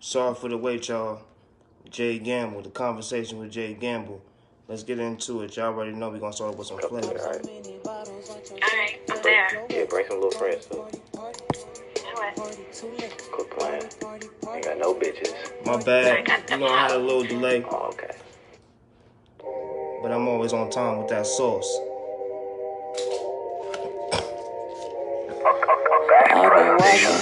Sorry for the wait, y'all. Jay Gamble, the conversation with Jay Gamble. Let's get into it. Y'all already know we're gonna start with some flavors. Alright, I'm there. Yeah, bring some little friends too. Quit playing. Ain't got no bitches. My bad. You know I had a little delay. Oh, okay. But I'm always on time with that sauce. I've been watching.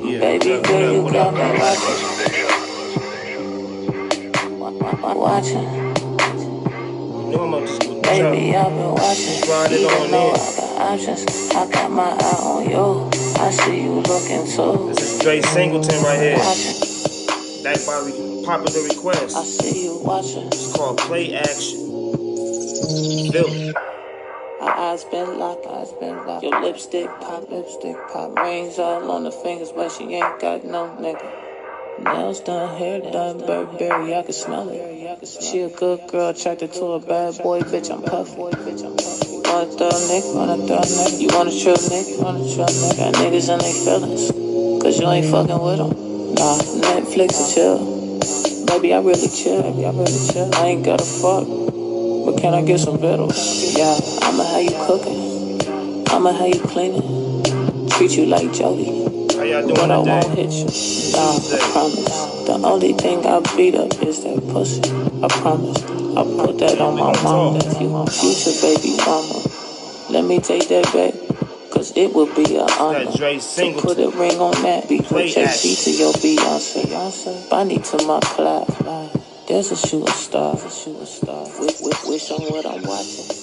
Yeah, Baby girl, you got me watching. You know I'm up to school. Baby, I've been watching. Ride it on Even though in. I got options, I got my eye on you. I see you looking too. This is Dre Singleton right here. Watching. Back by popular I request. see you watching. It's called Play Action. Feel it. Our eyes been locked. Your lipstick pop. Rings all on the fingers, but she ain't got no nigga. Nails done, hair done, Burberry, I can smell it. She a good girl, attracted to a bad boy, bitch, I'm puffy. You wanna throw a nigga, you wanna trill nigga, got niggas in they feelings, cause you ain't fucking with them. Nah, Netflix and chill. Baby, I really chill. I ain't gotta fuck, but can I get some vittles? Yeah, I'ma have you cooking, I'ma have you cleaning, treat you like Jody. How y'all doing But I today? won't hit you. Nah, I promise. The only thing I beat up is that pussy. I promise. I put that on my mama. If you want future baby mama, let me take that back, cause it would be an honor That Dre to Singleton. put a ring on that. Be Play with JC to your Beyonce. Bunny to my class. There's a shooting star. Wish on what I'm watching.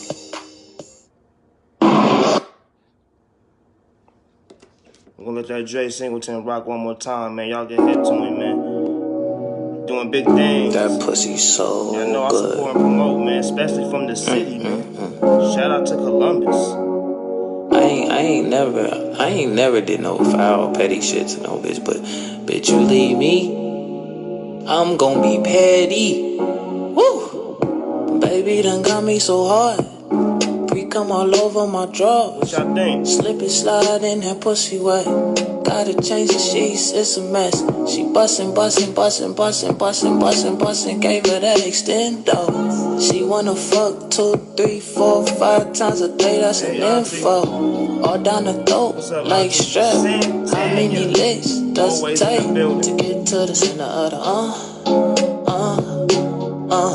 I'm gonna let that Dre Singleton rock one more time, man. Y'all get hit to him, man. Doing big things. That pussy so I know I good. support and promote, man, especially from the city, man. Shout out to Columbus. I ain't never did no foul petty shit to no bitch, but bitch, you leave me, I'm gon' be petty. Woo! Baby done got me so hard. Pre-cum all over my drawers. What y'all think? Slip and slide in that pussy wet. Gotta change the sheets, it's a mess. She bustin'. Gave her that extendo. She wanna fuck 2, 3, 4, 5 times a day, that's an info. All down the throat, like strap. How many licks does it take to get to the center of the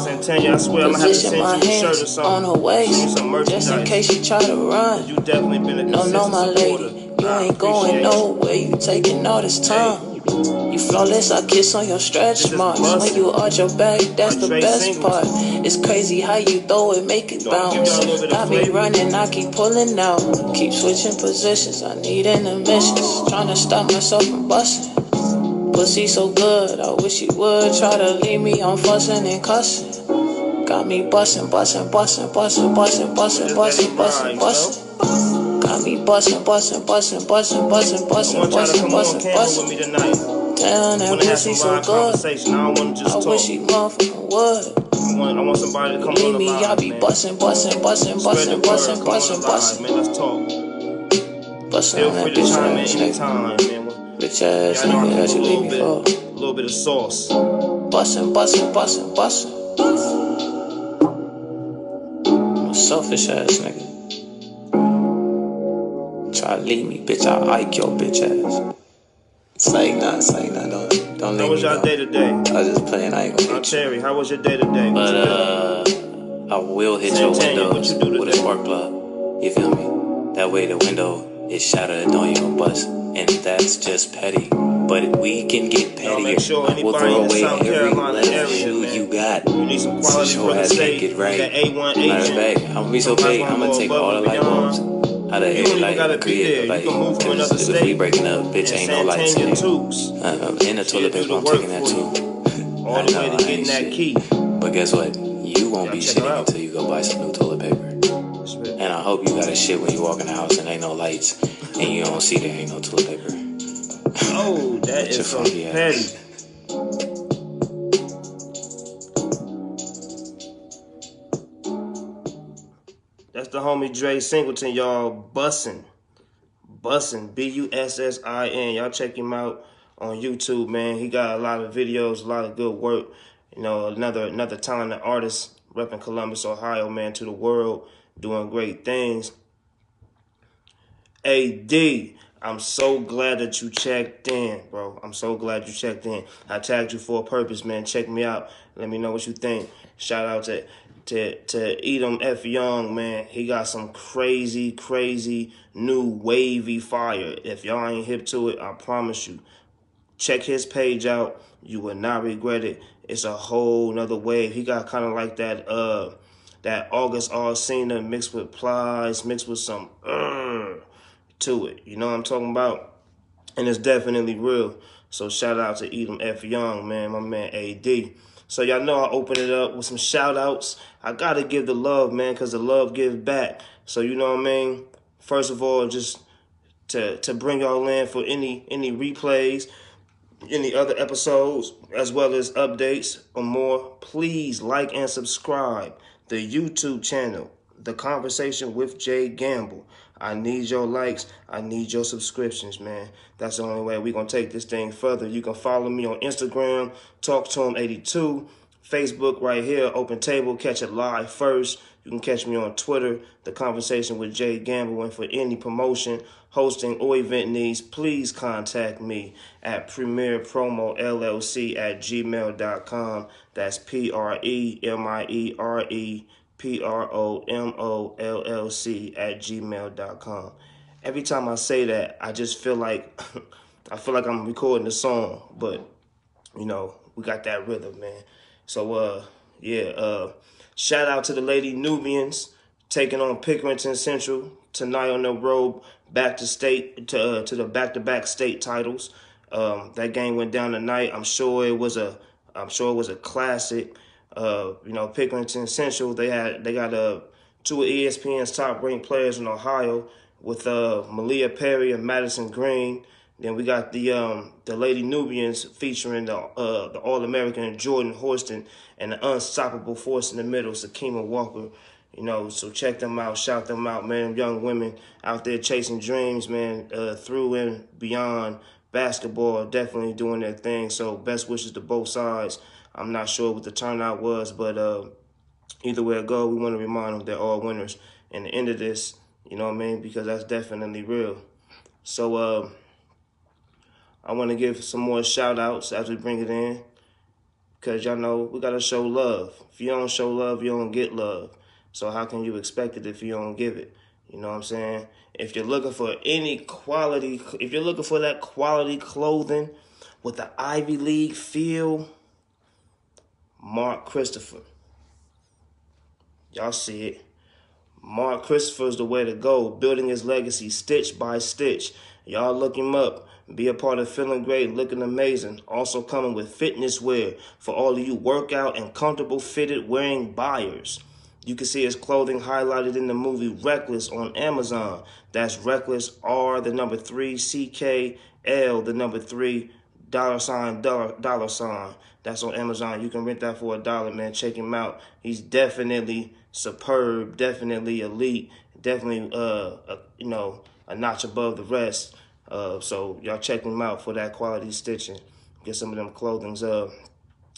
Santana, I swear I'm gonna have to Position send my you a shirt or hands something. on her waist, Send you some merchandise. just in case she try to run. You definitely been a consistent No, my supporter. lady, you ain't going nowhere. You taking all this time. You flawless, I kiss on your stretch marks. When you arch your back, that's the best part. It's crazy how you throw it, make it bounce. Got me running, I keep pulling out. Keep switching positions, I need intermissions. Trying to stop myself from busting. Pussy so good, I wish you would try to leave me on fussing and cussing. Got me bustin'. Got me bustin'. Damn, that pussy so good. I wish you motherfucking would. I want somebody to come Leave on the me, line, I be man. bustin'. Spread the word, come on the line, man. Let's talk. Bustin' Feel on free that to bitch chime in ass anytime, nigga. man. Bitch ass Y'all know nigga I that keep you a leave me for. little bit of sauce. Bustin'. I'm a selfish ass nigga. Try to leave me, bitch, I like your bitch ass. Say nah, don't leave How was me y'all though. day today? I just playing, I ain't gonna hit you. Terry, how was your day today? But I will hit your Santana, what windows you do with a today? spark plug. You feel me? That way the window is shattered, don't even bust. And that's just petty. But we can get Y'all pettier. make sure We'll anybody throw in the away South every Carolina leather area, shoe man, you got. you need some quality So real your ass estate. can't get right. That A1 Matter of agent. fact, I'm gonna be so big, I'm gonna take all the light bulbs out of You every don't even light gotta and be create there. a light. You can move from another Cause if we state. breaking up, bitch, ain't no lights in here. Tubes. In the toilet paper, I'm taking that too. All the way to getting that key. But guess what? You won't be Y'all check her shitting out. until you go buy some new toilet paper. And I hope you got a shit when you walk in the house and ain't no lights and you don't see there ain't no toilet paper. Oh, that is so petty. That's the homie Dre Singleton, y'all. Bussin'. Bussin, Bussin. Y'all check him out on YouTube, man. He got a lot of videos, a lot of good work. You know, another talented artist repping Columbus, Ohio, man, to the world, doing great things. AD, I'm so glad that you checked in, bro. I'm so glad you checked in. I tagged you for a purpose, man. Check me out. Let me know what you think. Shout out to Edom F. Young, man. He got some crazy new wavy fire. If y'all ain't hip to it, I promise you. Check his page out. You will not regret it. It's a whole nother wave. He got kind of like that August Alsina mixed with Plies, mixed with some to it. You know what I'm talking about? And it's definitely real. So shout out to Edom F. Young, man, my man AD. So y'all know I open it up with some shout outs. I gotta give the love, man, because the love gives back. So you know what I mean? First of all, just to bring y'all in for any replays, any other episodes, as well as updates or more, please like and subscribe the YouTube channel, The Conversation with Jay Gamble. I need your likes. I need your subscriptions, man. That's the only way we're going to take this thing further. You can follow me on Instagram, TalkToHim82, Facebook right here, Open Table, catch it live first. You can catch me on Twitter, The Conversation with Jay Gamble. And for any promotion, hosting, or event needs, please contact me at premierpromolllc@gmail.com. That's PREMIEREPROMOLLC@gmail.com. Every time I say that, I just feel like I'm recording a song, but you know, we got that rhythm, man. So shout out to the Lady Nubians taking on Pickerington Central tonight on the road back to state to the back-to-back state titles. That game went down tonight. I'm sure it was a classic. You know, Pickerington Central, they got two of ESPN's top-ranked players in Ohio with Malia Perry and Madison Green. Then we got the Lady Nubians featuring the All-American Jordan Horston and the unstoppable force in the middle, Sakima Walker. You know, so check them out, shout them out, man. Young women out there chasing dreams, man, through and beyond basketball, definitely doing their thing. So best wishes to both sides. I'm not sure what the turnout was, but either way it go, we want to remind them they're all winners. And the end of this, you know what I mean, because that's definitely real. So I want to give some more shout-outs as we bring it in, because y'all know we got to show love. If you don't show love, you don't get love. So how can you expect it if you don't give it? You know what I'm saying? If you're looking for if you're looking for that quality clothing with the Ivy League feel, Mark Christopher. Y'all see it. Mark Christopher is the way to go, building his legacy stitch by stitch. Y'all look him up. Be a part of feeling great, looking amazing. Also coming with fitness wear for all of you workout and comfortable fitted wearing buyers. You can see his clothing highlighted in the movie Reckless on Amazon. That's Reckless, R, the number 3, CKL, the number 3, $. That's on Amazon. You can rent that for $1, man. Check him out. He's definitely superb, definitely elite, definitely, a notch above the rest. So y'all check him out for that quality stitching. Get some of them clothings.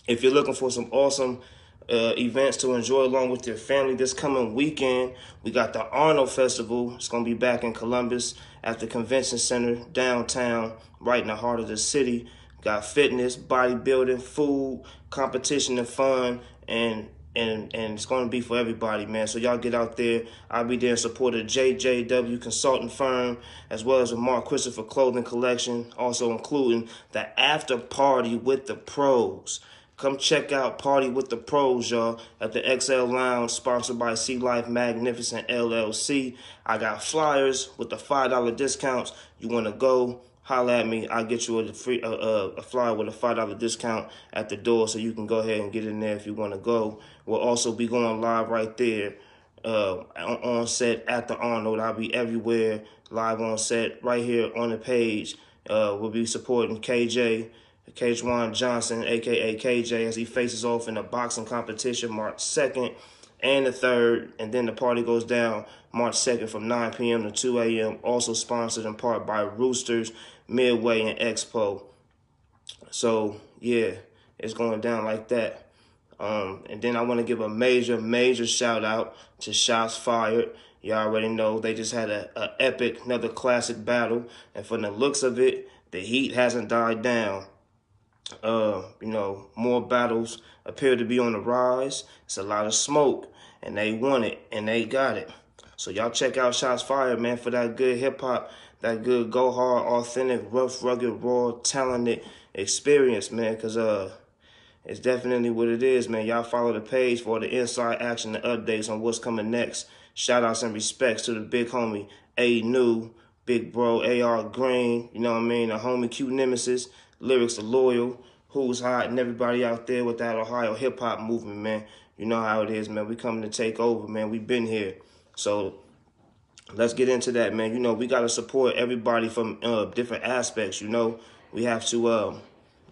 If you're looking for some awesome events to enjoy along with your family this coming weekend, we got the Arnold Festival. It's going to be back in Columbus at the Convention Center downtown, right in the heart of the city. Got fitness, bodybuilding, food, competition, and fun, and it's going to be for everybody, man. So y'all get out there. I'll be there in support of JJW Consulting Firm, as well as the Mark Christopher Clothing Collection, also including the After Party with the Pros. Come check out Party with the Pros, y'all, at the XL Lounge, sponsored by Sea Life Magnificent LLC. I got flyers with the $5 discounts. You want to go, holla at me. I'll get you a flyer with a $5 discount at the door, so you can go ahead and get in there if you want to go. We'll also be going live right there on set at the Arnold. I'll be everywhere, live on set, right here on the page. We'll be supporting K'Juan Johnson, a.k.a. KJ, as he faces off in a boxing competition March 2nd and the 3rd. And then the party goes down March 2nd from 9 p.m. to 2 a.m. Also sponsored in part by Roosters, Midway, and Expo. So, yeah, it's going down like that. And then I want to give a major shout out to Shots Fired. You already know they just had a epic, another classic battle. And from the looks of it, the heat hasn't died down. More battles appear to be on the rise. It's a lot of smoke, and they want it, and they got it. So y'all check out Shots Fired, man, for that good hip-hop, that good go hard, authentic, rough, rugged, raw, talented experience, man, because it's definitely what it is, man. Y'all follow the page for the inside action and updates on what's coming next. Shout-outs and respects to the big homie, A-New, big bro, A.R. Green, you know what I mean, the homie Q Nemesis, Lyrics the Loyal, Who's Hot, and everybody out there with that Ohio hip-hop movement, man. You know how it is, man. We coming to take over, man. We been here. So let's get into that, man. You know, we got to support everybody from different aspects, you know. We have to,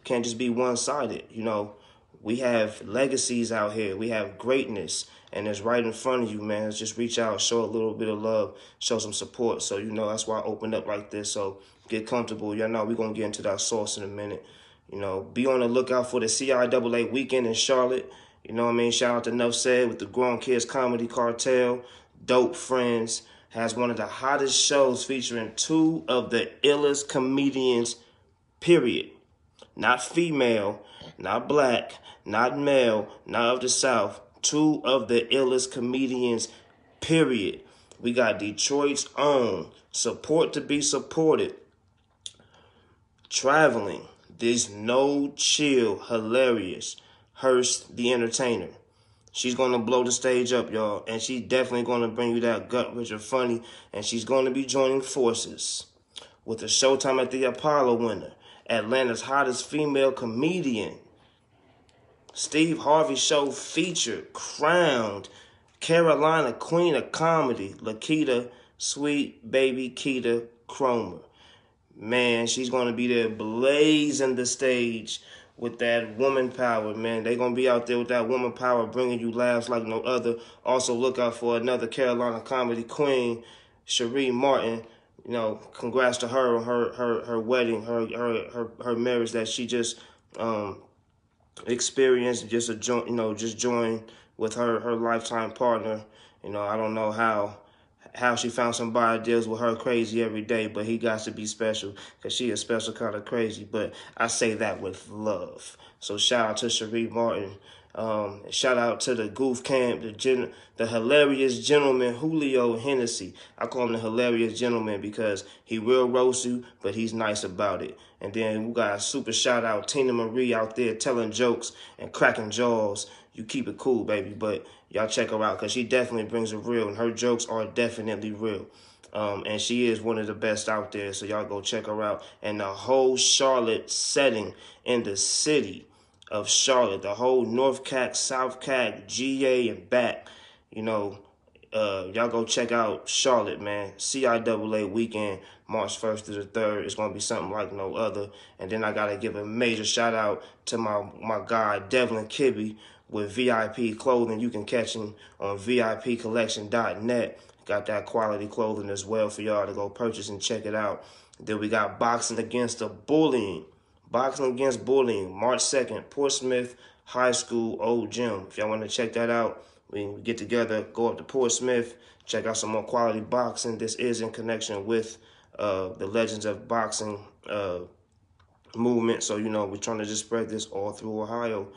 can't just be one-sided, you know. We have legacies out here. We have greatness, and it's right in front of you, man. Let's just reach out, show a little bit of love, show some support. So, you know, that's why I opened up like this. So get comfortable. Y'all know we're going to get into that sauce in a minute. You know, be on the lookout for the CIAA weekend in Charlotte. You know what I mean? Shout out to Nuff Said with the Grown Kids Comedy Cartel. Dope Friends has one of the hottest shows featuring 2 of the illest comedians, period. Not female, not black, not male, not of the South. 2 of the illest comedians, period. We got Detroit's own Support to be Supported. Traveling. This No Chill, hilarious. Hurst, the Entertainer. She's going to blow the stage up, y'all. And she's definitely going to bring you that gut-wrencher funny. And she's going to be joining forces with the Showtime at the Apollo winner, Atlanta's hottest female comedian, Steve Harvey Show featured, crowned Carolina Queen of Comedy, Lakita Sweet Baby Keita Cromer. Man, she's going to be there blazing the stage with that woman power, man. They're going to be out there with that woman power, bringing you laughs like no other. Also, look out for another Carolina comedy queen, Cherie Martin. You know, congrats to her on her wedding, her marriage that she just experienced, just joined with her lifetime partner. You know, I don't know how she found somebody that deals with her crazy every day, but he got to be special because she is special kind of crazy. But I say that with love. So shout out to Cherie Martin. Shout out to the Goof Camp, the hilarious gentleman, Julio Hennessy. I call him the hilarious gentleman because he will roast you, but he's nice about it. And then we got a super shout out, Tina Marie out there telling jokes and cracking jaws. You keep it cool, baby, but y'all check her out because she definitely brings it real, and her jokes are definitely real. And she is one of the best out there, so y'all go check her out. And the whole Charlotte setting in the city of Charlotte, the whole North Cac, South Cac, GA, and back, you know, y'all go check out Charlotte, man. CIAA weekend, March 1st to the 3rd. It's going to be something like no other. And then I got to give a major shout out to my guy, Devlin Kibbe, with VIP clothing. You can catch him on VIPcollection.net. Got that quality clothing as well for y'all to go purchase and check it out. Then we got Boxing Against the Bullying. Boxing Against Bullying, March 2nd, Portsmouth High School Old Gym. If y'all want to check that out, we can get together, go up to Portsmouth, check out some more quality boxing. This is in connection with the Legends of Boxing movement. So, you know, we're trying to just spread this all through Ohio.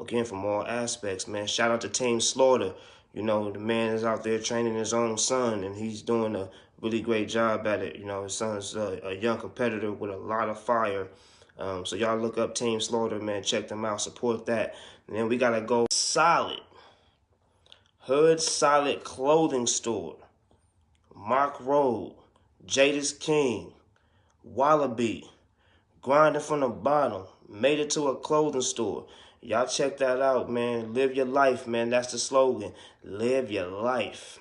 Again, from all aspects, man. Shout out to Team Slaughter. You know, the man is out there training his own son, and he's doing a really great job at it. You know, his son's a young competitor with a lot of fire. So y'all look up Team Slaughter, man. Check them out. Support that. And then we got to go Solid. Hood Solid Clothing Store. Mock Road. Jadis King. Wallaby. Grinding from the bottom. Made it to a clothing store. Y'all check that out, man. Live your life, man. That's the slogan. Live your life.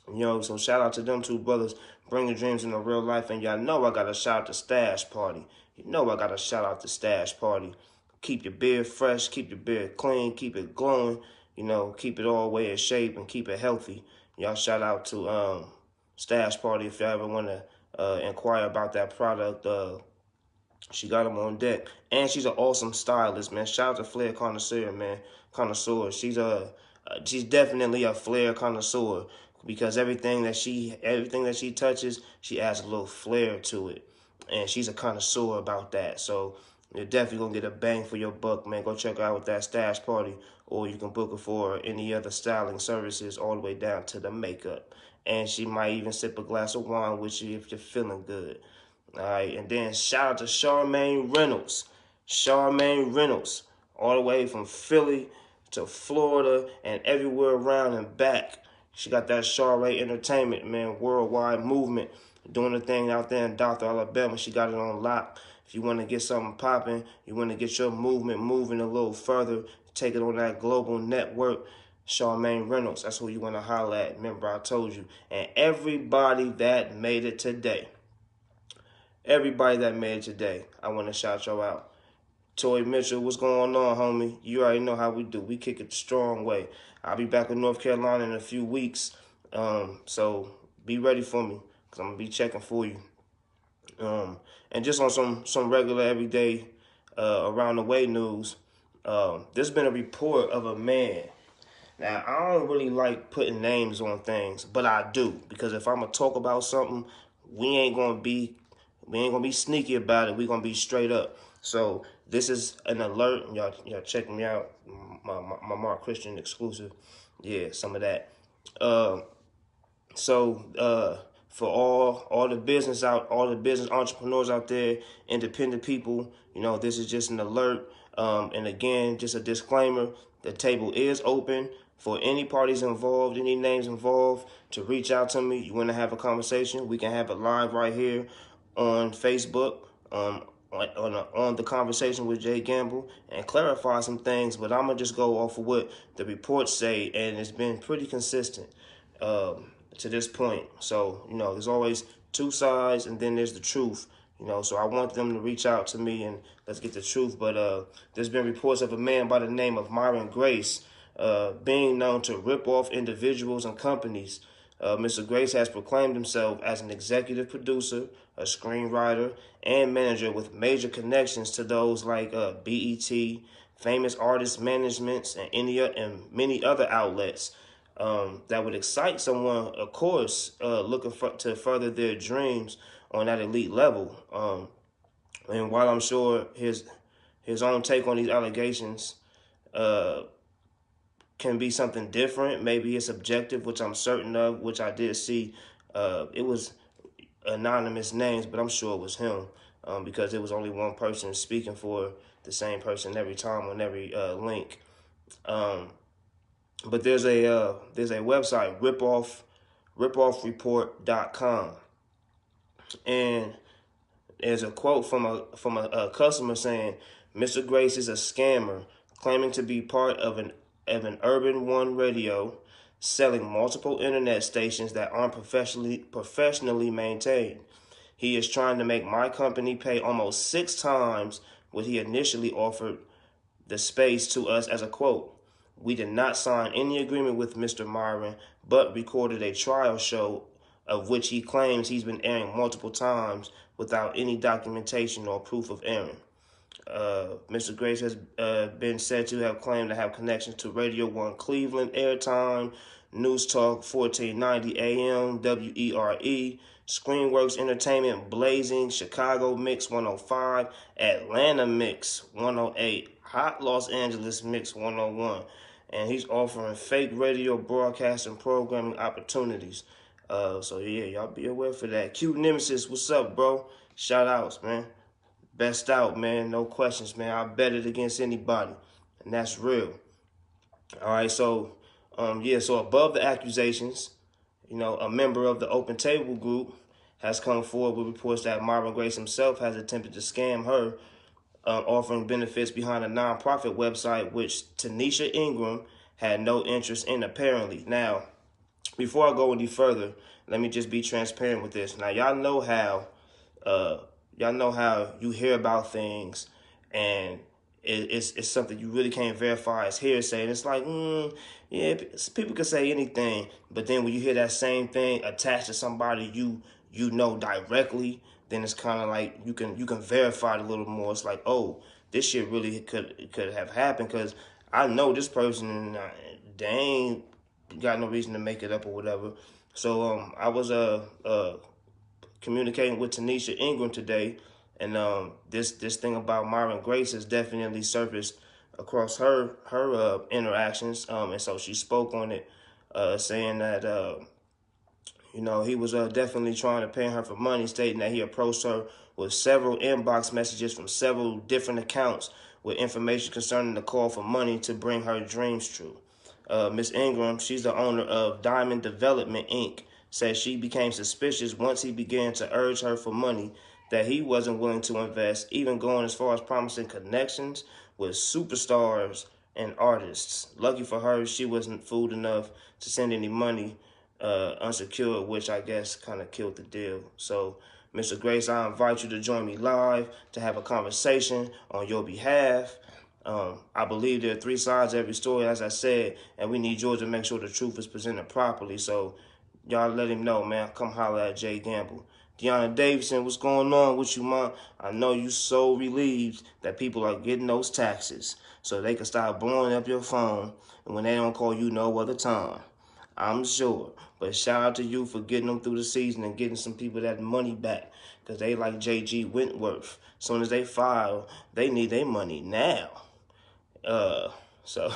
You know, so shout out to them 2 brothers bringing dreams into real life. And y'all know I got to shout out to Stash Party. You know I got to shout out to Stash Party. Keep your beard fresh. Keep your beard clean. Keep it glowing. you know, keep it all the way in shape and keep it healthy. Y'all shout out to Stash Party if y'all ever want to inquire about that product. She got them on deck. And she's an awesome stylist, man. Shout out to Flair Connoisseur, man. Connoisseur. She's definitely a Flair connoisseur because everything that she touches, she adds a little flair to it. And she's a connoisseur about that. So you're definitely going to get a bang for your buck, man. Go check her out with that Stash Party. Or you can book her for any other styling services all the way down to the makeup. And she might even sip a glass of wine with you if you're feeling good. All right, and then shout out to Charmaine Reynolds. Charmaine Reynolds, all the way from Philly to Florida and everywhere around and back. She got that Charray Entertainment, man, worldwide movement, doing the thing out there in Dothan, Alabama. She got it on lock. If you want to get something popping, you want to get your movement moving a little further, take it on that global network, Charmaine Reynolds, that's who you want to holler at. Remember, I told you. And everybody that made it today. Everybody that made it today, I want to shout y'all out. Toy Mitchell, what's going on, homie? You already know how we do. We kick it the strong way. I'll be back in North Carolina in a few weeks. So be ready for me because I'm going to be checking for you. And just on some regular, everyday, around the way news, there's been a report of a man. Now, I don't really like putting names on things, but I do. Because if I'm going to talk about something, we ain't going to be sneaky about it. We're going to be straight up. So this is an alert. Y'all check me out. My Mark Christian exclusive. Yeah, some of that. For all the business entrepreneurs out there, independent people, you know, this is just an alert. And again, just a disclaimer. The table is open for any parties involved, any names involved, to reach out to me. You want to have a conversation? We can have it live right here on Facebook, on the Conversation with Jay Gamble, and clarify some things. But I'm gonna just go off of what the reports say, and it's been pretty consistent to this point. So you know, there's always two sides, and then there's the truth. You know, so I want them to reach out to me and let's get the truth. But there's been reports of a man by the name of Myron Grace being known to rip off individuals and companies. Mr. Grace has proclaimed himself as an executive producer, a screenwriter, and manager with major connections to those like BET, Famous Artist Managements, and many other outlets that would excite someone, of course, looking to further their dreams on that elite level. And while I'm sure his own take on these allegations can be something different, maybe it's subjective, which I'm certain of, which I did see. It was anonymous names, but I'm sure it was him because it was only one person speaking for the same person every time on every link. But there's a website, ripoffreport.com, and there's a quote from a customer saying, "Mr. Grace is a scammer, claiming to be part of an Urban One radio, selling multiple internet stations that aren't professionally maintained. He is trying to make my company pay almost 6 times what he initially offered the space to us as a quote. We did not sign any agreement with Mr. Myron, but recorded a trial show of which he claims he's been airing multiple times without any documentation or proof of airing. Mr. Grace has been said to have claimed to have connections to Radio 1 Cleveland Airtime, News Talk 1490 AM, WERE, Screenworks Entertainment, Blazing, Chicago Mix 105, Atlanta Mix 108, Hot Los Angeles Mix 101. And he's offering fake radio broadcast and programming opportunities. So yeah, y'all be aware for that. Q Nemesis, what's up, bro? Shout outs, man. Best out, man. No questions, man. I bet it against anybody. And that's real. All right, so, so above the accusations, you know, a member of the Open Table Group has come forward with reports that Myron Grace himself has attempted to scam her, offering benefits behind a nonprofit website, which Tanisha Ingram had no interest in, apparently. Now, before I go any further, let me just be transparent with this. Now, y'all know how you hear about things and it's something you really can't verify as hearsay. And it's like, yeah, people can say anything, but then when you hear that same thing attached to somebody you know directly, then it's kind of like you can verify it a little more. It's like, oh, this shit really could have happened, because I know this person, and they ain't got no reason to make it up or whatever. So I was communicating with Tanisha Ingram today, and this thing about Myron Grace has definitely surfaced across her interactions, and so she spoke on it, saying that he was definitely trying to pay her for money, stating that he approached her with several inbox messages from several different accounts with information concerning the call for money to bring her dreams true. Miss Ingram, she's the owner of Diamond Development, Inc., says she became suspicious once he began to urge her for money that he wasn't willing to invest, even going as far as promising connections with superstars and artists. Lucky for her, she wasn't fooled enough to send any money unsecured, which I guess kind of killed the deal. So, Mr. Grace, I invite you to join me live to have a conversation on your behalf. I believe there are three sides to every story, as I said, and we need George to make sure the truth is presented properly. So, y'all let him know, man. Come holler at Jay Gamble. Deanna Davidson, what's going on with you, man? I know you so relieved that people are getting those taxes so they can start blowing up your phone, and when they don't call you no other time. I'm sure. But shout out to you for getting them through the season and getting some people that money back, because they like J.G. Wentworth. As soon as they file, they need their money now. So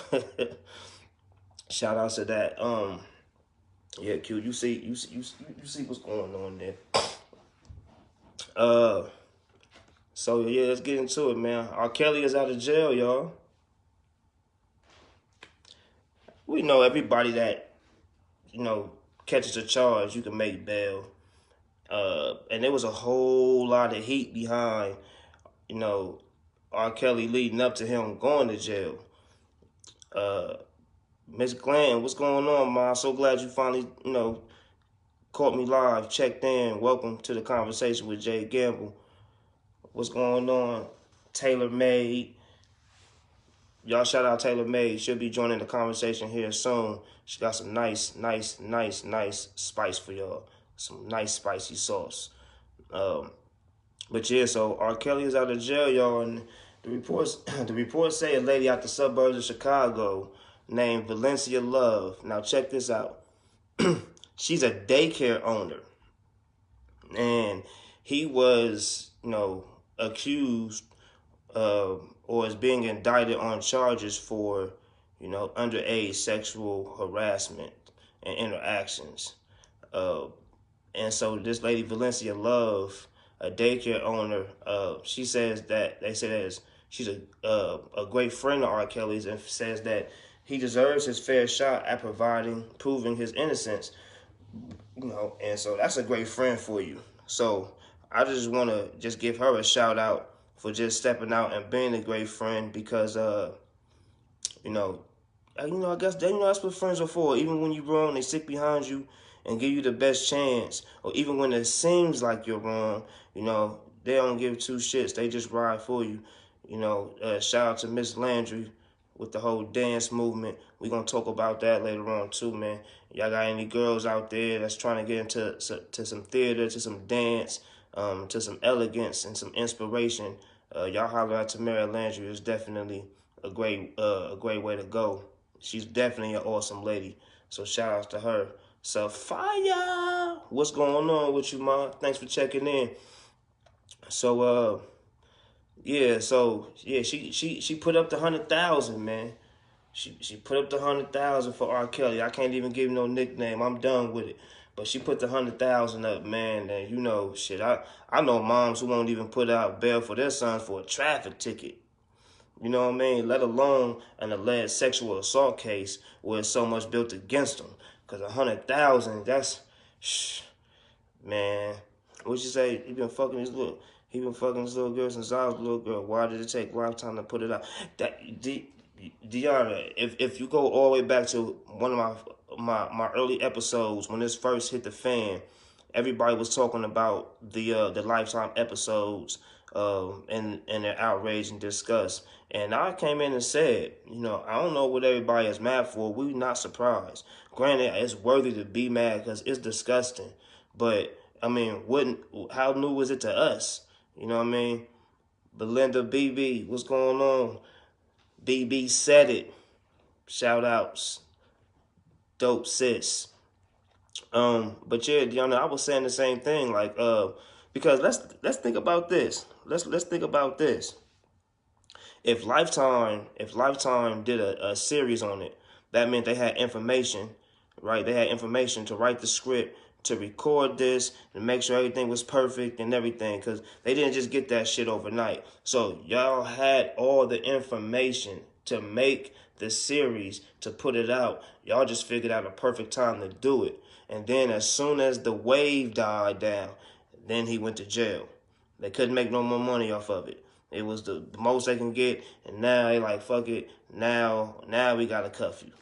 shout out to that. Yeah, Q, you see what's going on there. So yeah, let's get into it, man. R. Kelly is out of jail, y'all. We know everybody that, catches a charge, you can make bail. And there was a whole lot of heat behind, R. Kelly leading up to him going to jail. Miss Glenn, what's going on, ma? So glad you finally, caught me live, checked in. Welcome to the conversation with Jay Gamble. What's going on? Taylor Made. Y'all shout out Taylor Made. She'll be joining the conversation here soon. She got some nice spice for y'all. Some nice spicy sauce. But yeah, so R. Kelly is out of jail, y'all, and the reports say a lady out the suburbs of Chicago named Valencia Love. Now check this out. She's a daycare owner, and he was, accused or is being indicted on charges for, underage sexual harassment and interactions. And so this lady, Valencia Love, a daycare owner, she says that she's a great friend of R. Kelly's, and says that he deserves his fair shot at proving his innocence. And so that's a great friend for you. So I just want to just give her a shout out for just stepping out and being a great friend, because, I guess that's what friends are for. Even when you're wrong, they stick behind you and give you the best chance. Or even when it seems like you're wrong, they don't give two shits. They just ride for you. Shout out to Miss Landry with the whole dance movement. We're going to talk about that later on too, man. Y'all got any girls out there that's trying to get into some theater, to some dance, to some elegance and some inspiration? Y'all holler at Tamara Landry. Is definitely a great way to go. She's definitely an awesome lady. So shout out to her. Sophia, what's going on with you, ma? Thanks for checking in. So she put up the 100,000, man. She put up the 100,000 for R. Kelly. I can't even give him no nickname. I'm done with it. But she put the 100,000 up, man. And shit. I know moms who won't even put out bail for their sons for a traffic ticket. You know what I mean? Let alone an alleged sexual assault case where it's so much built against them. Because 100,000, that's, man. What you say? He been fucking this little girl since I was a little girl. Why did it take a lifetime to put it out? Deanna, if you go all the way back to one of my early episodes when this first hit the fan, everybody was talking about the Lifetime episodes and their outrage and disgust. And I came in and said, I don't know what everybody is mad for. We're not surprised. Granted, it's worthy to be mad because it's disgusting. But, I mean, how new was it to us? You know what I mean? Belinda BB, what's going on? BB said it. Shout outs. Dope sis. But yeah, I was saying the same thing, like, because let's think about this. Let's think about this. If Lifetime did a series on it, that meant they had information, right? They had information to write the script, to record this, and make sure everything was perfect and everything, because they didn't just get that shit overnight. So y'all had all the information to make the series, to put it out. Y'all just figured out a perfect time to do it. And then as soon as the wave died down, then he went to jail. They couldn't make no more money off of it. It was the most they can get, and now they like, fuck it, now we gotta cuff you.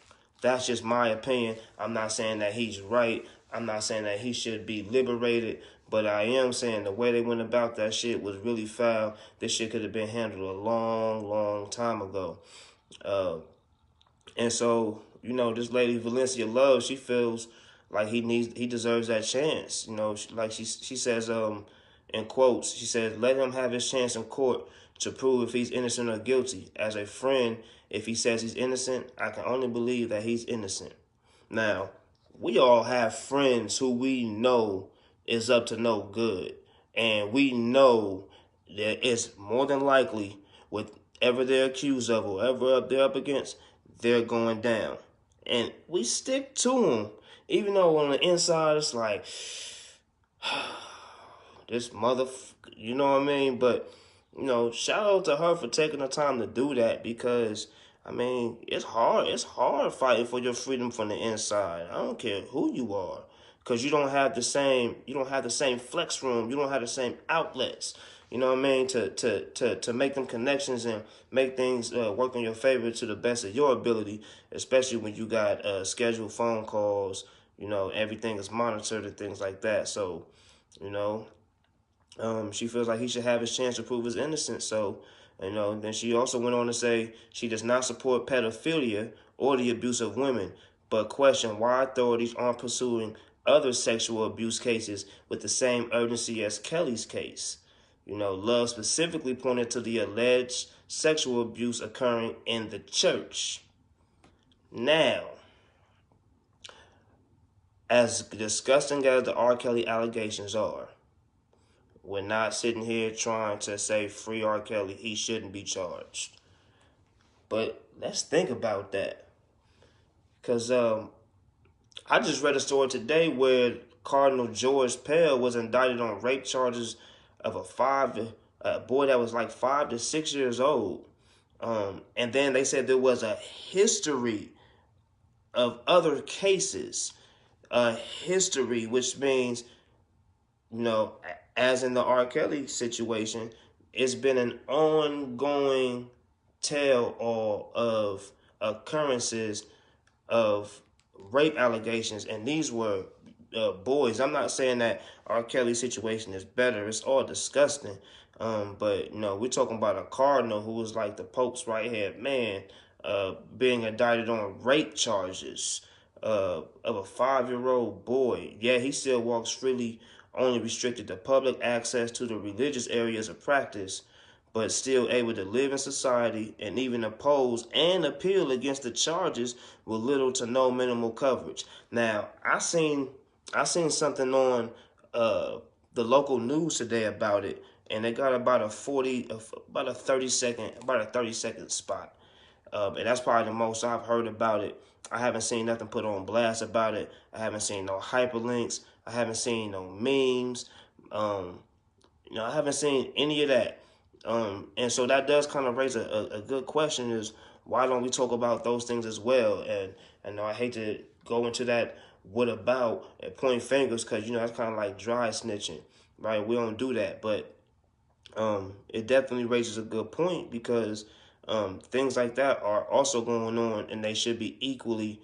That's just my opinion. I'm not saying that he's right. I'm not saying that he should be liberated, but I am saying the way they went about that shit was really foul. This shit could have been handled a long, long time ago. And so, this lady Valencia Love, she feels like he deserves that chance. Like she says, in quotes, she says, let him have his chance in court to prove if he's innocent or guilty. As a friend, if he says he's innocent, I can only believe that he's innocent. Now, we all have friends who we know is up to no good. And we know that it's more than likely whatever they're accused of or whatever they're up against, they're going down. And we stick to them. Even though on the inside it's like, this you know what I mean? But, shout out to her for taking the time to do that, because, I mean, it's hard. It's hard fighting for your freedom from the inside. I don't care who you are, because you don't have the same flex room. You don't have the same outlets. You know what I mean? To make them connections and make things work in your favor to the best of your ability, especially when you got scheduled phone calls. Everything is monitored and things like that. So, she feels like he should have his chance to prove his innocence. So, then she also went on to say she does not support pedophilia or the abuse of women, but question why authorities aren't pursuing other sexual abuse cases with the same urgency as Kelly's case. Love specifically pointed to the alleged sexual abuse occurring in the church. Now, as disgusting as the R. Kelly allegations are, we're not sitting here trying to say free R. Kelly. He shouldn't be charged. But let's think about that. Because I just read a story today where Cardinal George Pell was indicted on rape charges of a boy that was like 5 to 6 years old. And then they said there was a history of other cases. A history, which means, as in the R. Kelly situation, it's been an ongoing tale of occurrences of rape allegations, and these were boys. I'm not saying that R. Kelly's situation is better. It's all disgusting. But, we're talking about a cardinal who was like the Pope's right-hand man, being indicted on rape charges of a 5-year-old boy. Yeah, he still walks freely, only restricted to public access to the religious areas of practice, but still able to live in society and even oppose and appeal against the charges with little to no minimal coverage. Now, I seen something on the local news today about it, and they got about a 30 second spot. And that's probably the most I've heard about it. I haven't seen nothing put on blast about it. I haven't seen no hyperlinks. I haven't seen no memes. I haven't seen any of that. And so that does kind of raise a good question, is why don't we talk about those things as well? And I hate to go into that what about and point fingers, because, that's kind of like dry snitching, right? We don't do that. But it definitely raises a good point, because things like that are also going on, and they should be equally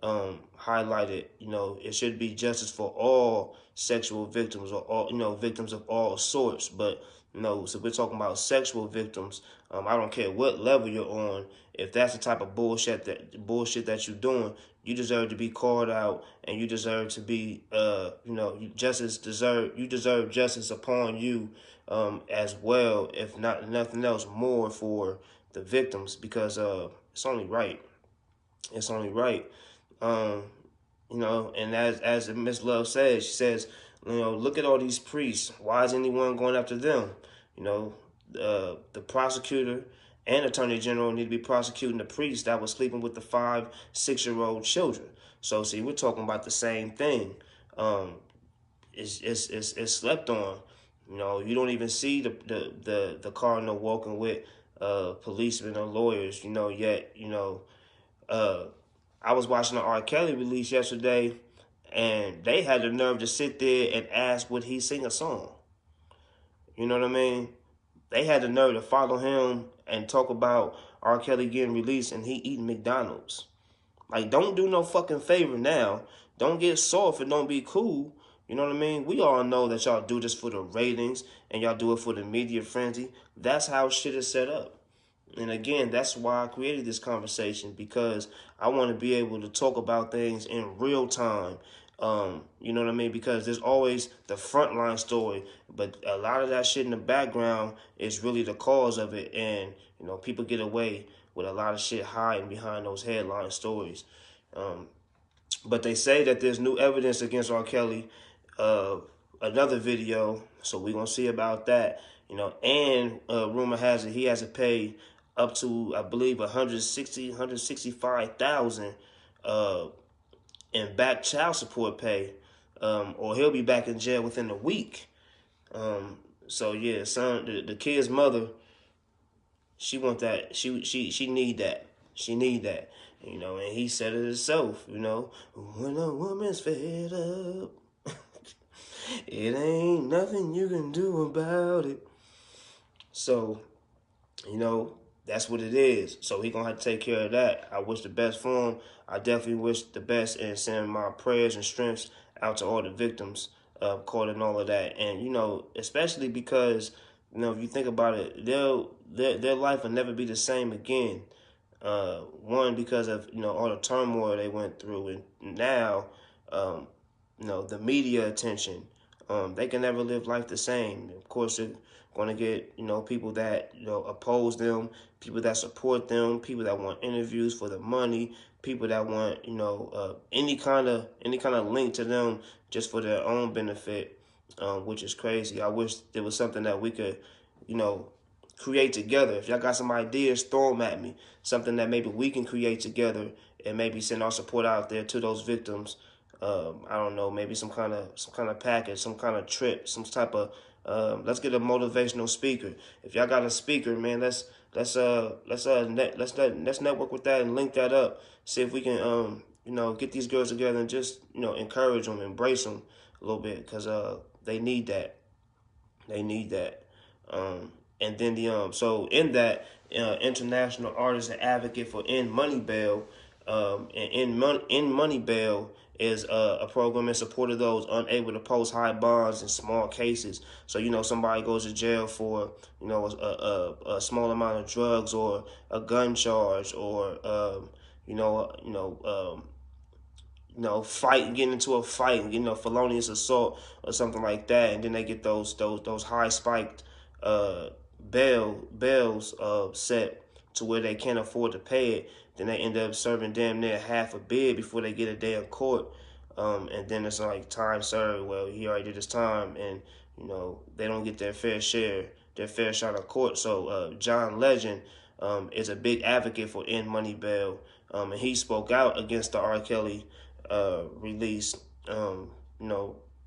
highlighted, it should be justice for all sexual victims or all, victims of all sorts. But, so we're talking about sexual victims. I don't care what level you're on. If that's the type of bullshit that you're doing, you deserve to be called out, and you deserve to be, you deserve justice upon you, as well, if not nothing else more for the victims, because it's only right. It's only right. And as Miss Love says, she says, look at all these priests. Why is anyone going after them? The prosecutor and attorney general need to be prosecuting the priest that was sleeping with the 5, 6-year-old children. So see, we're talking about the same thing. It's slept on. You don't even see the cardinal walking with policemen or lawyers. Yet I was watching the R. Kelly release yesterday, and they had the nerve to sit there and ask would he sing a song. You know what I mean? They had the nerve to follow him and talk about R. Kelly getting released and he eating McDonald's. Like, don't do no fucking favor now. Don't get soft and don't be cool. You know what I mean? We all know that y'all do this for the ratings and y'all do it for the media frenzy. That's how shit is set up. And again, that's why I created this conversation, because I want to be able to talk about things in real time. You know what I mean? Because there's always the frontline story, but a lot of that shit in the background is really the cause of it. And, people get away with a lot of shit hiding behind those headline stories. But they say that there's new evidence against R. Kelly, another video. So we're going to see about that, and rumor has it he has to pay up to, I believe, $165,000 in back child support pay, or he'll be back in jail within a week. So yeah, the kid's mother, she want that. She need that. She need that. And he said it himself. When a woman's fed up, it ain't nothing you can do about it. So, that's what it is. So he gonna have to take care of that. I wish the best for him. I definitely wish the best, and send my prayers and strengths out to all the victims caught in all of that. And especially because if you think about it, their life will never be the same again. One, because of all the turmoil they went through, and now the media attention. They can never live life the same. Of course, they're going to get, people that, oppose them, people that support them, people that want interviews for the money, people that want, any kind of link to them just for their own benefit, which is crazy. I wish there was something that we could, create together. If y'all got some ideas, throw them at me. Something that maybe we can create together and maybe send our support out there to those victims. I don't know, maybe some kind of package, some kind of trip, some type of, let's get a motivational speaker. If y'all got a speaker, man, let's network with that and link that up. See if we can, get these girls together and just, encourage them, embrace them a little bit, because they need that. They need that. And then so in that, international artist and advocate for End Money Bail, End Money Bail is a program in support of those unable to post high bonds in small cases. So, somebody goes to jail for, a small amount of drugs or a gun charge or, getting into a fight, felonious assault or something like that. And then they get those high spiked bails set to where they can't afford to pay it. Then they end up serving damn near half a bid before they get a day in court. And then it's like time served. Well, he already did his time, and they don't get their fair shot of court. So John Legend is a big advocate for End Money Bail, and he spoke out against the R. Kelly release,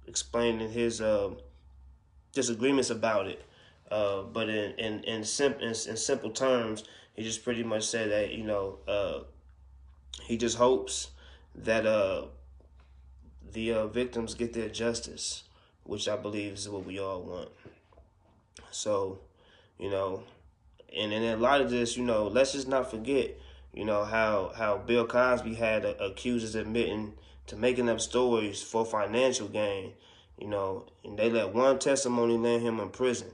explaining his disagreements about it. But in simple terms, he just pretty much said that he just hopes that the victims get their justice, which I believe is what we all want. So, and in a lot of this, let's just not forget, You know, how Bill Cosby had accusers admitting to making up stories for financial gain. You know, and they let one testimony land him in prison.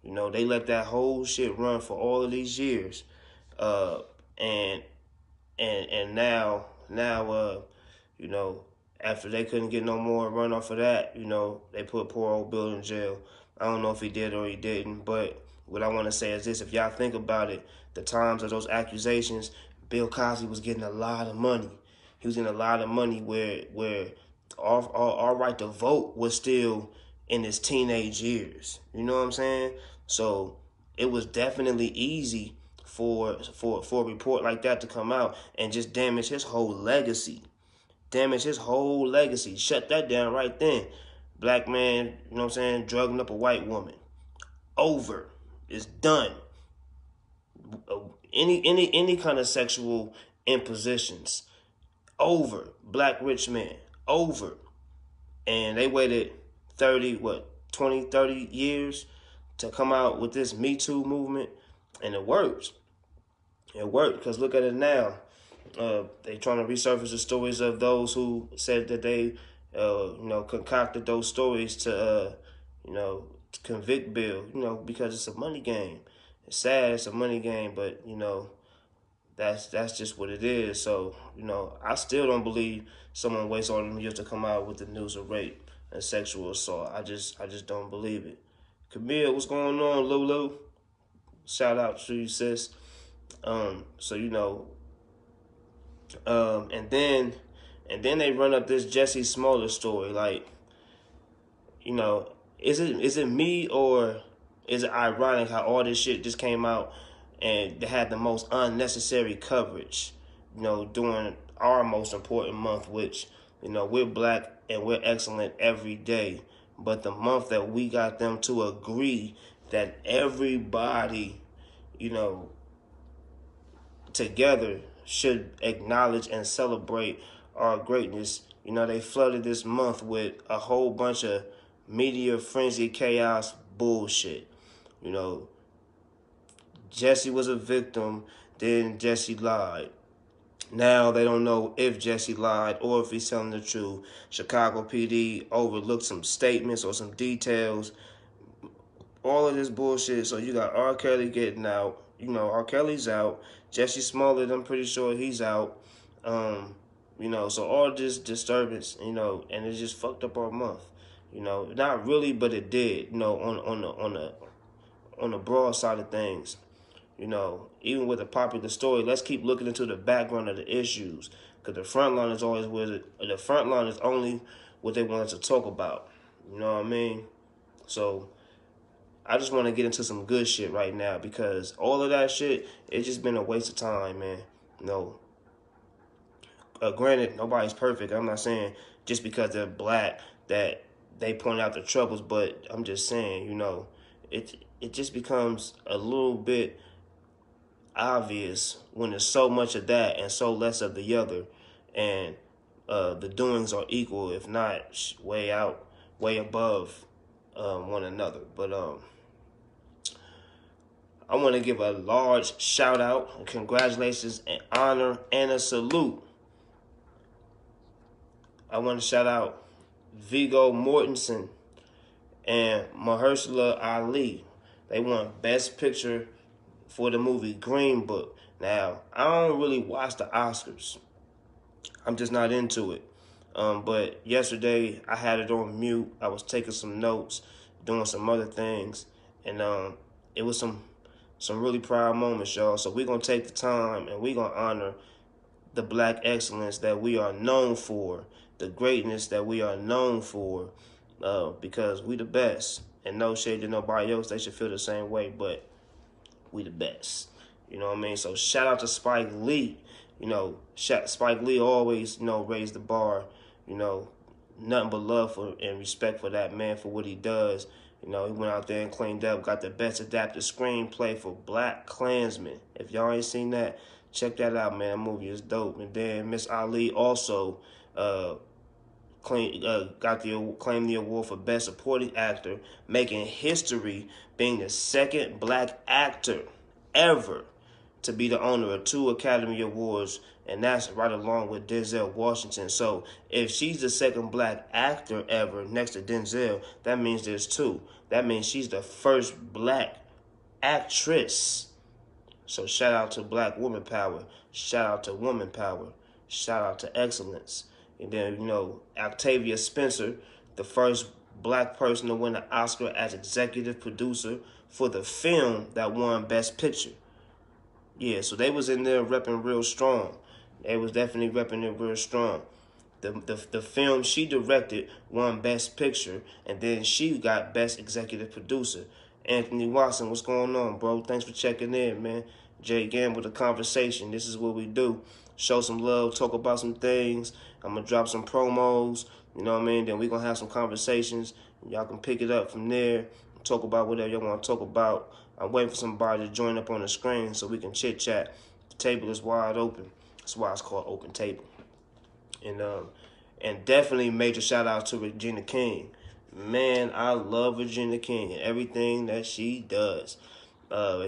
You know, they let that whole shit run for all of these years. Uh, and now, you know, after they couldn't get no more runoff of that, you know, they put poor old Bill in jail. I don't know if he did or he didn't, but what I want to say is this: if y'all think about it, the times of those accusations, Bill Cosby was getting a lot of money. He was getting a lot of money where our right to vote was still in his teenage years. You know what I'm saying? So it was definitely easy for a report like that to come out and just damage his whole legacy. Shut that down right then. Black man, you know what I'm saying, drugging up a white woman. Over. It's done. Any kind of sexual impositions. Over. Black rich man. Over. And they waited 20, 30 years to come out with this Me Too movement, and it worked. It worked, because look at it now. They trying to resurface the stories of those who said that they, concocted those stories to, to convict Bill, because it's a money game. It's sad, it's a money game, but, that's just what it is. So, I still don't believe someone wastes all them years to come out with the news of rape and sexual assault. I just don't believe it. Camille, what's going on, Lulu? Shout out to you, sis. And then they run up this Jussie Smollett story. Like, is it me, or is it ironic how all this shit just came out and they had the most unnecessary coverage, during our most important month, which, we're black and we're excellent every day. But the month that we got them to agree that everybody, together should acknowledge and celebrate our greatness. They flooded this month with a whole bunch of media frenzy chaos bullshit. Jussie was a victim, then Jussie lied. Now they don't know if Jussie lied or if he's telling the truth. Chicago PD overlooked some statements or some details. All of this bullshit. So you got R. Kelly getting out. R. Kelly's out. Jussie Smollett, I'm pretty sure he's out. So all this disturbance, and it just fucked up our month. Not really, but it did. On the broad side of things. Even with a popular story, let's keep looking into the background of the issues, because the front line is always with it. The front line is only what they want us to talk about. You know what I mean? So I just want to get into some good shit right now, because all of that shit, it's just been a waste of time, man. Granted, nobody's perfect. I'm not saying just because they're black that they point out the troubles, but I'm just saying, it just becomes a little bit obvious when there's so much of that and so less of the other, and the doings are equal, if not way above one another. But I want to give a large shout out and congratulations and honor and a salute. I want to shout out Viggo Mortensen and Mahershala Ali. They won Best Picture for the movie Green Book. Now, I don't really watch the Oscars. I'm just not into it. But yesterday, I had it on mute. I was taking some notes, doing some other things. And it was some really proud moments, y'all. So we're going to take the time and we're going to honor the black excellence that we are known for, the greatness that we are known for, because we the best. And no shade to nobody else. They should feel the same way, but we the best. You know what I mean? So shout out to Spike Lee. Spike Lee always, raised the bar. Nothing but love for and respect for that man for what he does. He went out there and cleaned up, got the best adapted screenplay for Black Klansman. If y'all ain't seen that, check that out, man. That movie is dope. And then Miss Ali also claimed the award for Best Supporting Actor, making history, being the second black actor ever to be the owner of 2 Academy Awards, and that's right along with Denzel Washington. So if she's the second black actor ever next to Denzel, that means there's 2. That means she's the first black actress. So shout out to Black woman power. Shout out to woman power. Shout out to excellence. And then, Octavia Spencer, the first black person to win an Oscar as executive producer for the film that won Best Picture. Yeah, so they was in there repping real strong. They was definitely repping it real strong. The film she directed won Best Picture, and then she got Best Executive Producer. Anthony Watson, what's going on, bro? Thanks for checking in, man. Jay Gamble, The Conversation. This is what we do. Show some love, talk about some things. I'm going to drop some promos, you know what I mean? Then we're going to have some conversations. Y'all can pick it up from there, talk about whatever y'all want to talk about. I'm waiting for somebody to join up on the screen so we can chit-chat. The table is wide open. That's why it's called Open Table. And definitely major shout-out to Regina King. Man, I love Regina King and everything that she does.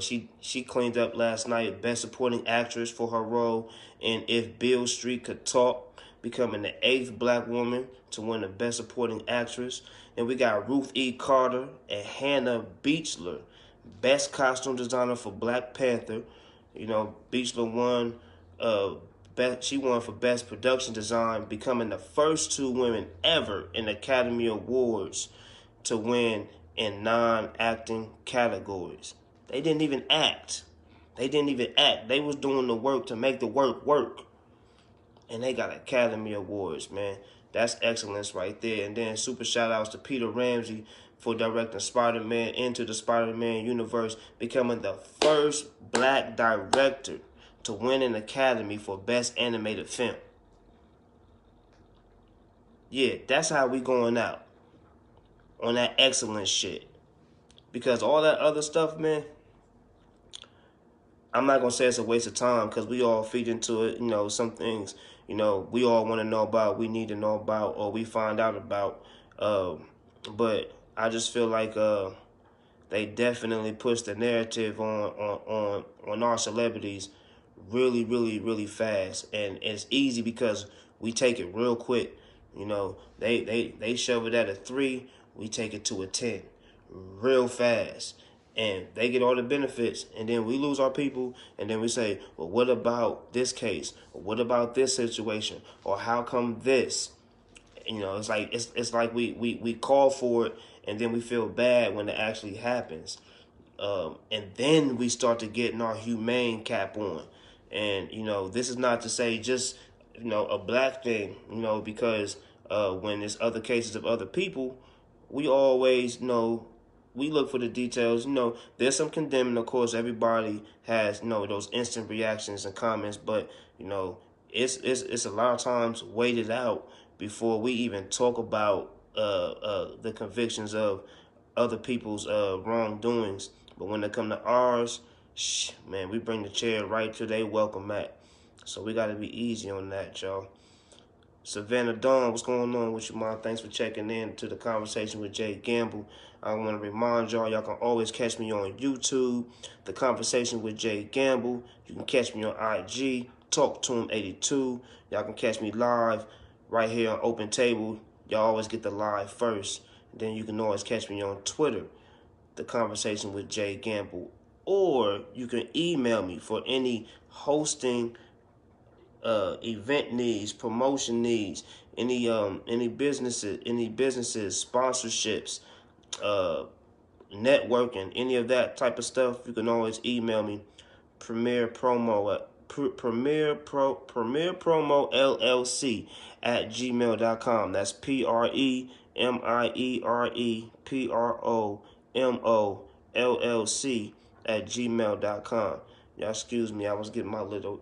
She cleaned up last night Best Supporting Actress for her role in If Beale Street Could Talk, becoming the 8th black woman to win the Best Supporting Actress. And we got Ruth E. Carter and Hannah Beachler, Best Costume Designer for Black Panther. Beachler won. She won for Best Production Design, becoming the first 2 women ever in Academy Awards to win in non-acting categories. They didn't even act. They was doing the work to make the work work. And they got Academy Awards, man. That's excellence right there. And then super shout-outs to Peter Ramsey for directing Spider-Man Into the Spider-Man universe, becoming the first black director to win an Academy for Best Animated Film. Yeah, that's how we going out. On that excellent shit. Because all that other stuff, man, I'm not going to say it's a waste of time because we all feed into it. Some things, we all want to know about, we need to know about, or we find out about. But I just feel like they definitely push the narrative on our celebrities really, really, really fast. And it's easy because we take it real quick. They shove it at a 3, we take it to a 10 real fast. And they get all the benefits, and then we lose our people, and then we say, well, what about this case? Or what about this situation? Or how come this? It's like we call for it, and then we feel bad when it actually happens. And then we start to get our humane cap on. And, this is not to say just, a black thing, because when there's other cases of other people, we always, we look for the details. There's some condemning, of course. Everybody has, those instant reactions and comments, but, it's a lot of times waited out before we even talk about the convictions of other people's wrongdoings. But when it come to ours, man, we bring the chair right to they welcome mat. So we got to be easy on that, y'all. Savannah Dawn, what's going on with you, Mom? Thanks for checking in to The Conversation with Jay Gamble. I want to remind y'all can always catch me on YouTube, The Conversation with Jay Gamble. You can catch me on IG, Talk to Him 82. Y'all can catch me live right here on Open Table. Y'all always get the live first. Then you can always catch me on Twitter, The Conversation with Jay Gamble. Or you can email me for any hosting, event needs, promotion needs, any businesses, sponsorships, networking, any of that type of stuff. You can always email me, Premier Promo LLC at gmail.com. That's PREMIEREPROMO LLC@gmail.com. Y'all excuse me, I was getting my little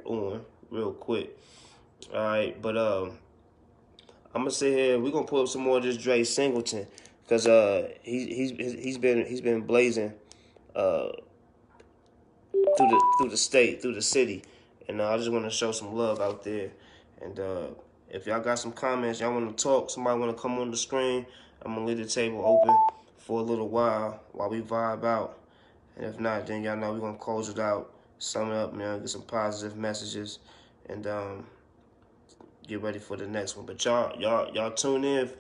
on real quick. All right, but I'm gonna sit here. We're gonna pull up some more of this Dre Singleton because he's been blazing through the state, through the city, and I just want to show some love out there. And if y'all got some comments, y'all want to talk, somebody want to come on the screen, I'm gonna leave the table open for a little while we vibe out. And if not, then y'all know we're gonna close it out, sum it up, man, get some positive messages, and get ready for the next one. But y'all tune in,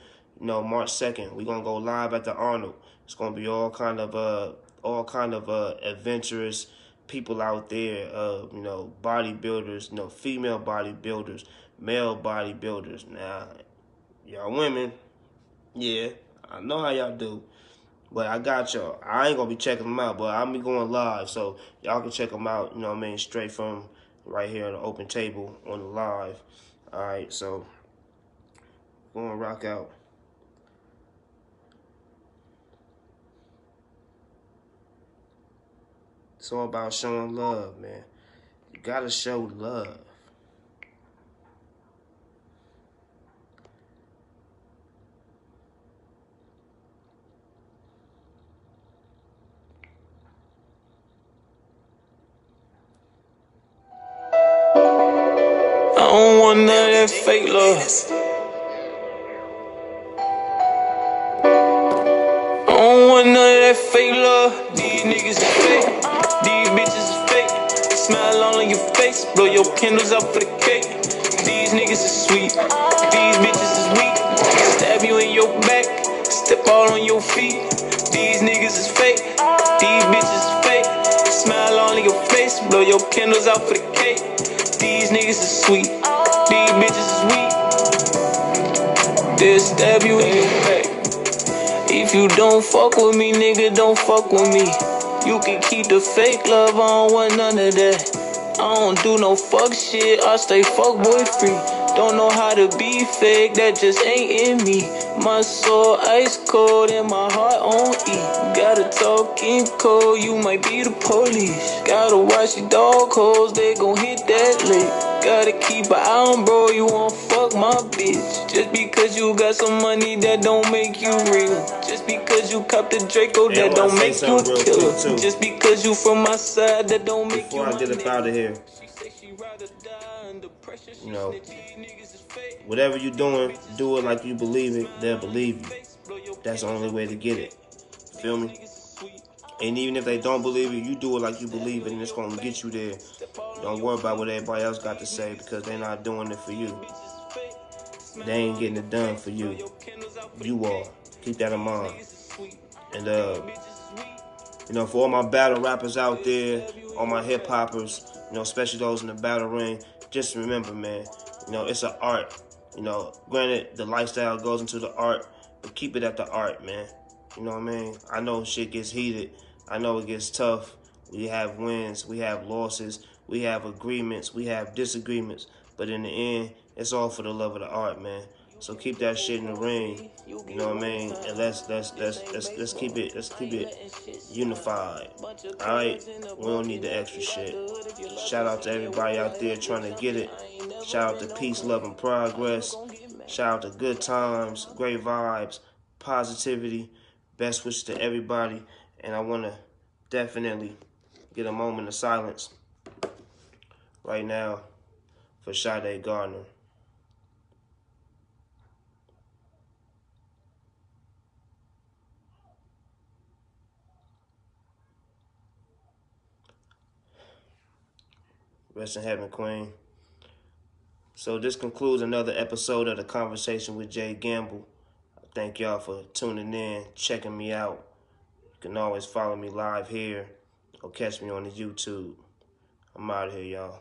March 2nd. We're gonna go live at the Arnold. It's gonna be all kind of adventurous people out there, bodybuilders, female bodybuilders, male bodybuilders. Now, y'all women, yeah, I know how y'all do. But I got y'all. I ain't gonna be checking them out, but I'll be going live, so y'all can check them out, straight from right here on the open table on the live. All right, so we're gonna rock out. It's all about showing love, man. You gotta show love. I don't want none of that fake love. I don't want none of that fake love. These niggas is fake. These bitches is fake. Smile all on your face. Blow your candles out for the cake. These niggas is sweet. These bitches is weak. Stab you in your back. Step all on your feet. These niggas is fake. These bitches is fake. Smile all on your face. Blow your candles out for the cake. These niggas is sweet. These bitches is weak. They'll stab you in your back. If you don't fuck with me, nigga, don't fuck with me. You can keep the fake love, I don't want none of that. I don't do no fuck shit, I stay fuck boy free. Don't know how to be fake, that just ain't in me. My soul ice cold and my heart on E. Gotta talk in code, you might be the police. Gotta watch your dog hoes, they gon' hit that lick. Gotta keep an eye on bro, you won't fuck my bitch. Just because you got some money, that don't make you real. Just because you cop the Draco, that don't make you a killer. Just because you from my side, that don't make you a Before I get up out of here, whatever you doing, do it like you believe it, they'll believe you. That's the only way to get it. Feel me? And even if they don't believe it, you do it like you believe it, and it's gonna get you there. Don't worry about what everybody else got to say, because they're not doing it for you. They ain't getting it done for you. You are. Keep that in mind. And for all my battle rappers out there, all my hip hoppers, especially those in the battle ring, just remember, man, it's an art. Granted, the lifestyle goes into the art, but keep it at the art, man. You know what I mean? I know shit gets heated. I know it gets tough. We have wins. We have losses. We have agreements. We have disagreements. But in the end, it's all for the love of the art, man. So keep that shit in the ring. You know what I mean? And let's keep it unified. All right? We don't need the extra shit. Shout out to everybody out there trying to get it. Shout out to peace, love, and progress. Shout out to good times, great vibes, positivity. Best wishes to everybody. And I want to definitely get a moment of silence right now for Sade Gardner. Rest in heaven, Queen. So this concludes another episode of The Conversation with Jay Gamble. Thank y'all for tuning in, checking me out. You can always follow me live here or catch me on the YouTube. I'm out of here, y'all.